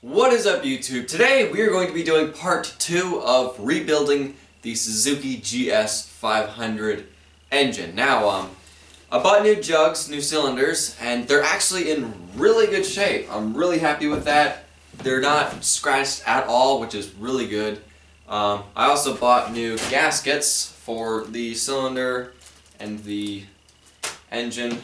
What is up, YouTube? Today we are going to be doing part 2 of rebuilding the Suzuki gs500 engine. Now, I bought new jugs, new cylinders, and they're actually in really good shape. I'm really happy with that. They're not scratched at all, which is really good. I also bought new gaskets for the cylinder and the engine.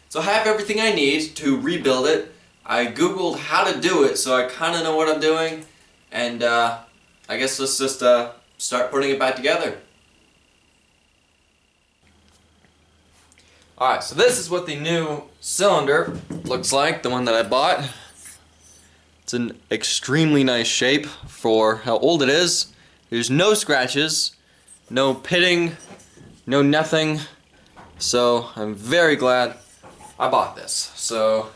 So I have everything I need to rebuild it. I googled how to do it, so I kind of know what I'm doing, and I guess let's just start putting it back together. Alright, so this is what the new cylinder looks like, the one that I bought. It's in extremely nice shape for how old it is. There's no scratches, no pitting, no nothing, so I'm very glad I bought this. So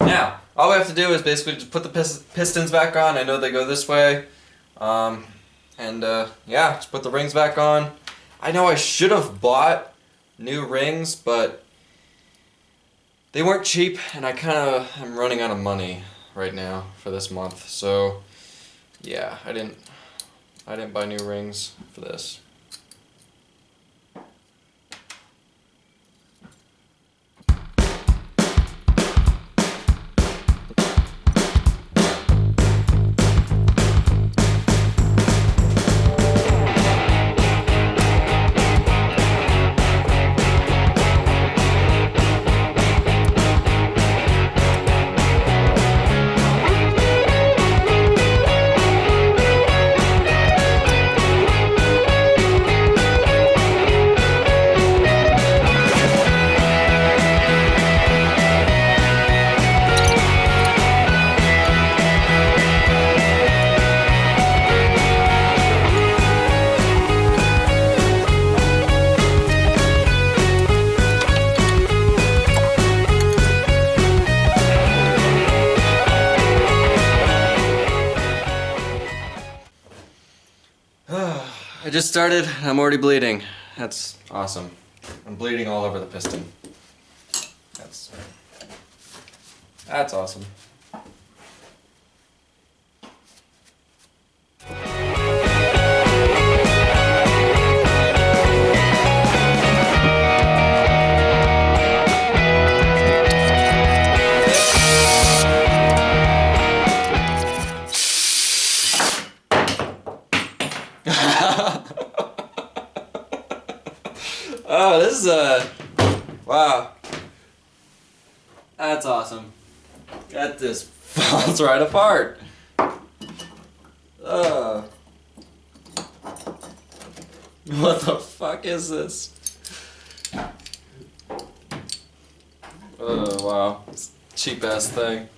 now, all we have to do is basically just put the pistons back on. I know they go this way. Yeah, just put the rings back on. I know I should have bought new rings, but they weren't cheap, and I kind of am running out of money right now for this month. So yeah, I didn't buy new rings for this. I just started, I'm already bleeding. That's awesome. I'm bleeding all over the piston. That's awesome. Oh, this is wow. That's awesome. That just falls right apart. What the fuck is this? Oh, wow. This cheap ass thing.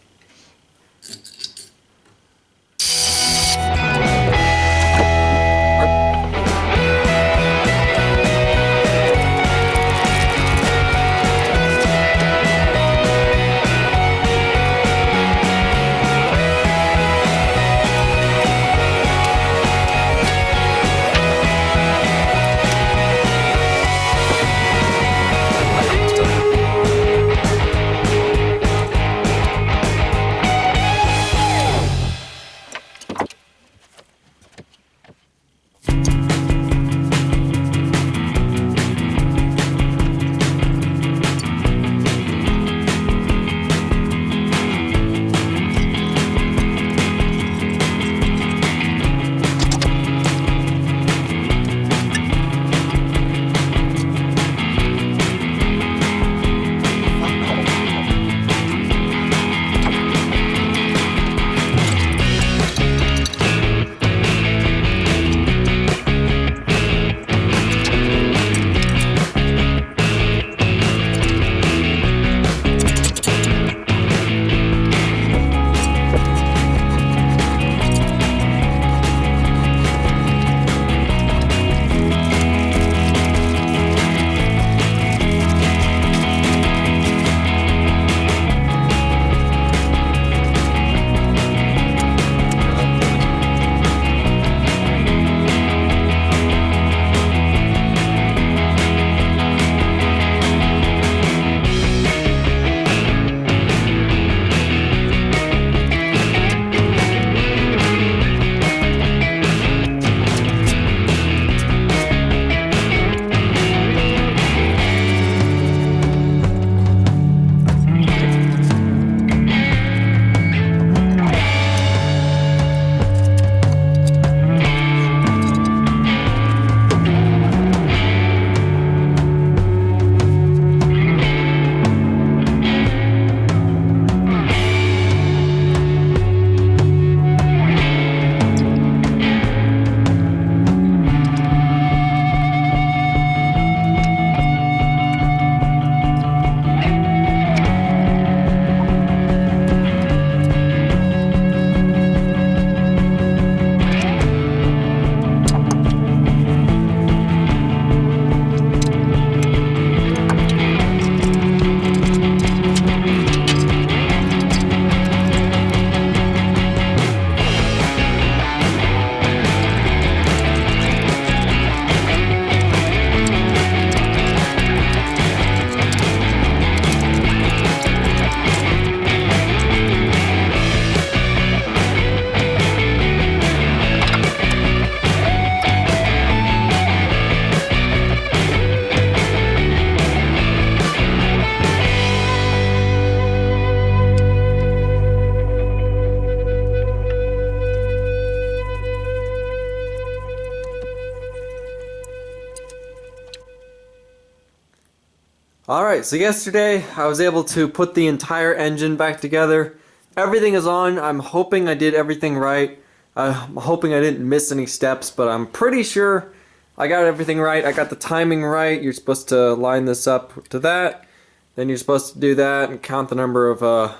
Alright, so yesterday I was able to put the entire engine back together. Everything is on. I'm hoping I did everything right. I'm hoping I didn't miss any steps, but I'm pretty sure I got everything right. I got the timing right. You're supposed to line this up to that. Then you're supposed to do that and count the number of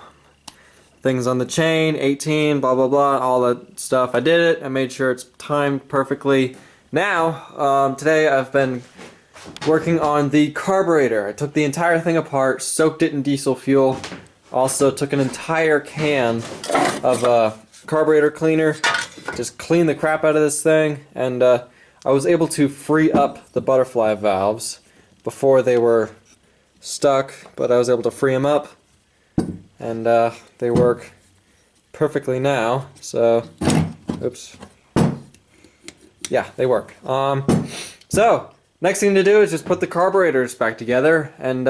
things on the chain, 18, blah blah blah, all that stuff. I did it. I made sure it's timed perfectly. Now, today I've been working on the carburetor. I took the entire thing apart, soaked it in diesel fuel, also took an entire can of carburetor cleaner, just cleaned the crap out of this thing, and I was able to free up the butterfly valves before they were stuck, but I was able to free them up, and they work perfectly now. So, oops. Yeah, they work. So, next thing to do is just put the carburetors back together and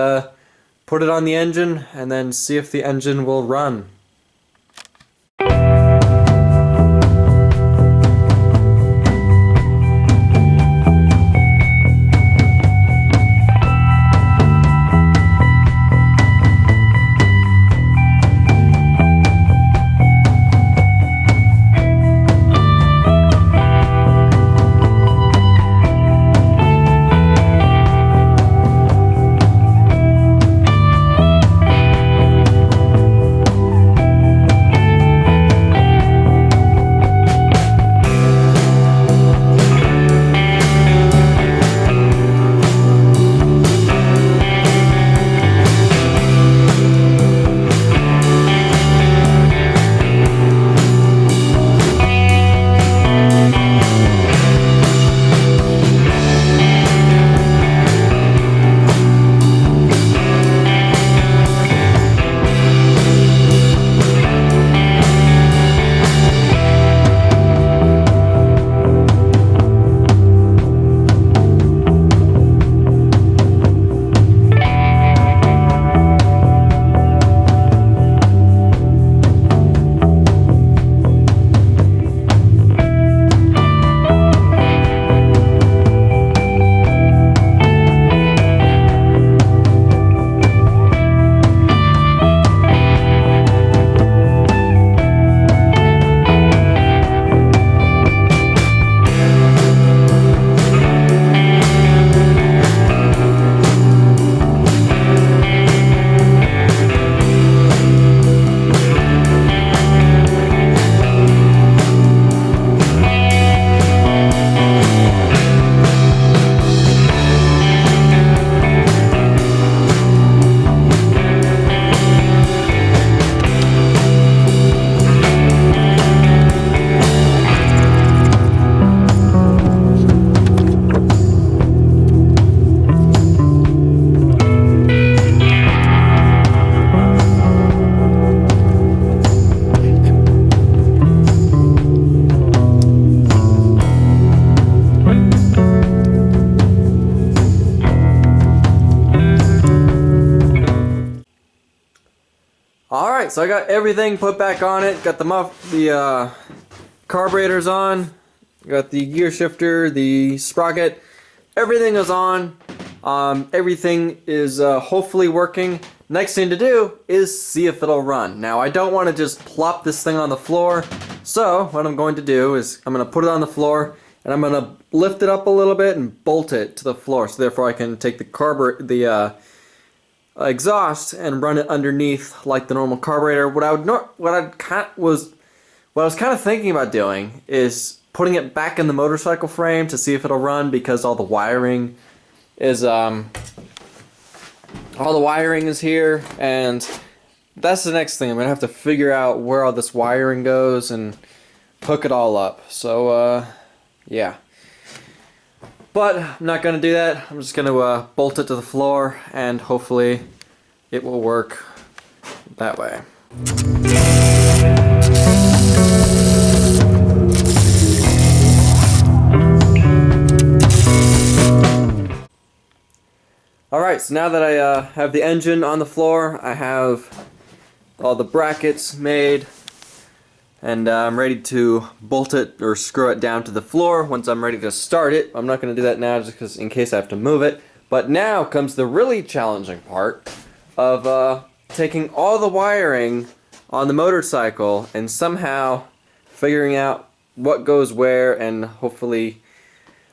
put it on the engine and then see if the engine will run. Alright, so I got everything put back on it. Got the carburetors on. Got the gear shifter, the sprocket. Everything is on. Everything is hopefully working. Next thing to do is see if it'll run. Now, I don't want to just plop this thing on the floor. So, what I'm going to do is I'm going to put it on the floor and I'm going to lift it up a little bit and bolt it to the floor. So therefore I can take the exhaust and run it underneath like the normal carburetor. What I was kind of thinking about doing is putting it back in the motorcycle frame to see if it'll run, because all the wiring is here, and that's the next thing. I'm gonna have to figure out where all this wiring goes and hook it all up. So yeah. But I'm not going to do that. I'm just going to bolt it to the floor, and hopefully it will work that way. Alright, so now that I have the engine on the floor, I have all the brackets made, and I'm ready to bolt it or screw it down to the floor once I'm ready to start it. I'm not going to do that now just because in case I have to move it. But now comes the really challenging part of taking all the wiring on the motorcycle and somehow figuring out what goes where, and hopefully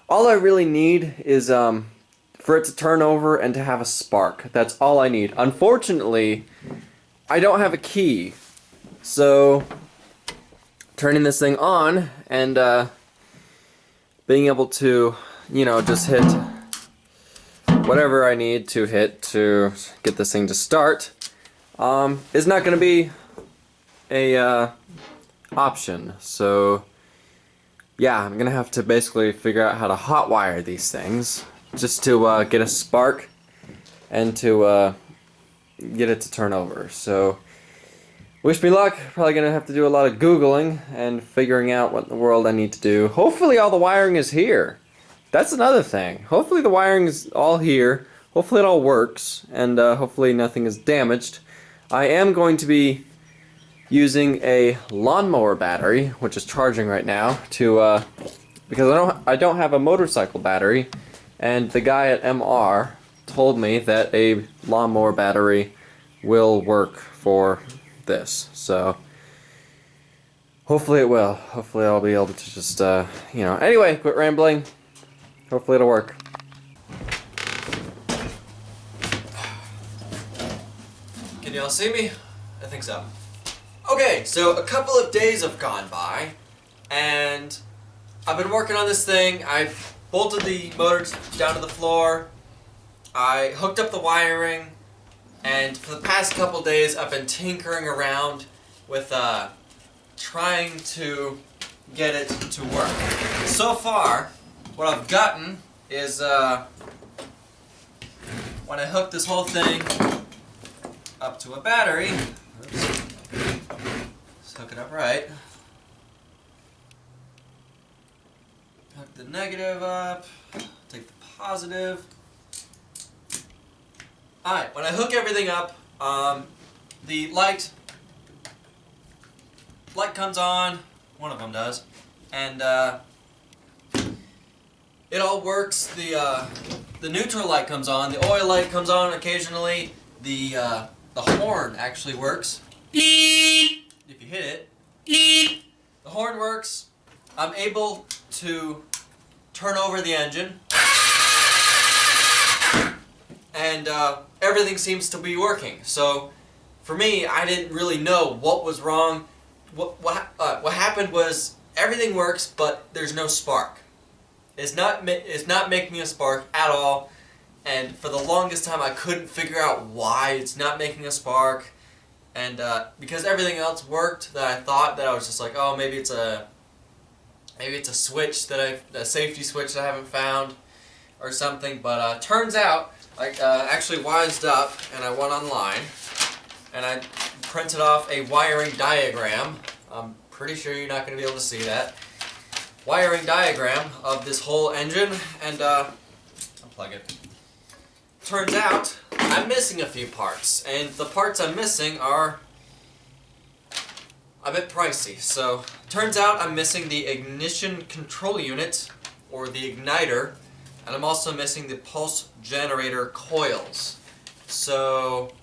all I really need is for it to turn over and to have a spark. That's all I need. Unfortunately, I don't have a key, so turning this thing on and being able to, you know, just hit whatever I need to hit to get this thing to start is not going to be a option. So yeah, I'm gonna have to basically figure out how to hotwire these things just to get a spark and to get it to turn over. So wish me luck. Probably gonna have to do a lot of Googling and figuring out what in the world I need to do. Hopefully all the wiring is here. That's another thing. Hopefully the wiring is all here. Hopefully it all works, and hopefully nothing is damaged. I am going to be using a lawnmower battery, which is charging right now, to because I don't have a motorcycle battery, and the guy at MR told me that a lawnmower battery will work for this. So hopefully it will. Hopefully I'll be able to just you know. Anyway, quit rambling. Hopefully it'll work. Can y'all see me? I think so. Okay, so a couple of days have gone by, and I've been working on this thing. I bolted the motor down to the floor, I hooked up the wiring, and for the past couple days I've been tinkering around with trying to get it to work. So far, what I've gotten is when I hook this whole thing up to a battery, oops. Hook it up right. Hook the negative up. Take the positive. Alright, when I hook everything up, the light comes on. One of them does. And it all works. The neutral light comes on. The oil light comes on occasionally. The horn actually works. If you hit it, the horn works. I'm able to turn over the engine, and everything seems to be working. So for me, I didn't really know what was wrong. What happened was everything works, but there's no spark. It's not making a spark at all, and for the longest time I couldn't figure out why it's not making a spark. And because everything else worked, that I thought that I was just like, oh, maybe it's a switch a safety switch that I haven't found or something. But turns out I actually wised up, and I went online and I printed off a wiring diagram. I'm pretty sure you're not going to be able to see that wiring diagram of this whole engine, and unplug it. Turns out I'm missing a few parts, and the parts I'm missing are a bit pricey. So turns out I'm missing the ignition control unit, or the igniter, and I'm also missing the pulse generator coils. So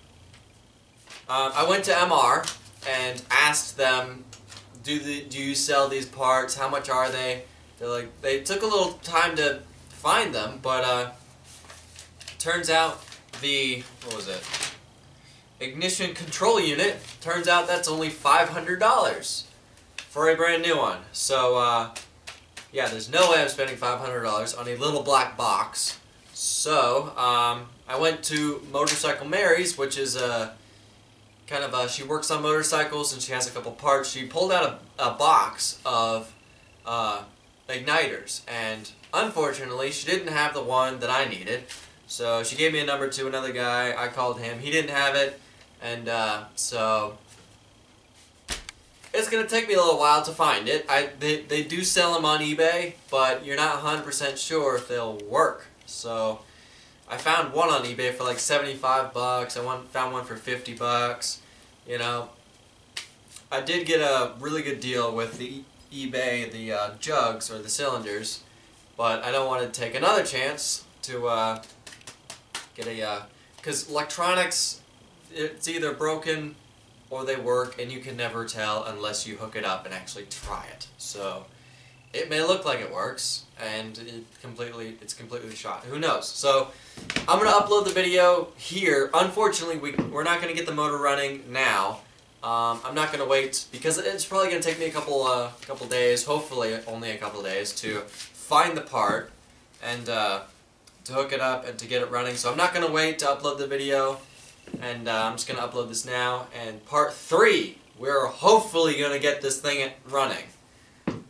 I went to MR and asked them, do you sell these parts? How much are they? They're like, they took a little time to find them, but turns out the, what was it? Ignition control unit, turns out that's only $500 for a brand new one. So yeah, there's no way I'm spending $500 on a little black box. So I went to Motorcycle Mary's, which is kind of she works on motorcycles and she has a couple parts. She pulled out a box of igniters, and unfortunately she didn't have the one that I needed. So she gave me a number to another guy. I called him. He didn't have it, and so it's going to take me a little while to find it. They do sell them on eBay, but you're not 100% sure if they'll work. So I found one on eBay for like 75 bucks. I found one for 50 bucks. You know, I did get a really good deal with the eBay, the jugs or the cylinders, but I don't want to take another chance to Get a, because electronics, it's either broken or they work, and you can never tell unless you hook it up and actually try it. So it may look like it works, and it's completely shot. Who knows? So I'm gonna upload the video here. Unfortunately, we're not gonna get the motor running now. I'm not gonna wait because it's probably gonna take me a couple days, hopefully only a couple days, to find the part and to hook it up and to get it running. So I'm not gonna wait to upload the video. And I'm just going to upload this now, and part 3, we're hopefully going to get this thing running.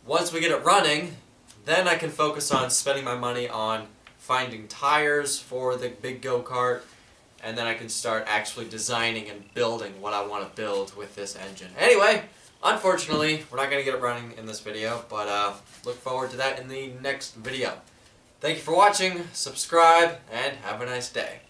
Once we get it running, then I can focus on spending my money on finding tires for the big go-kart, and then I can start actually designing and building what I want to build with this engine. Anyway, unfortunately, we're not going to get it running in this video, but look forward to that in the next video. Thank you for watching, subscribe, and have a nice day.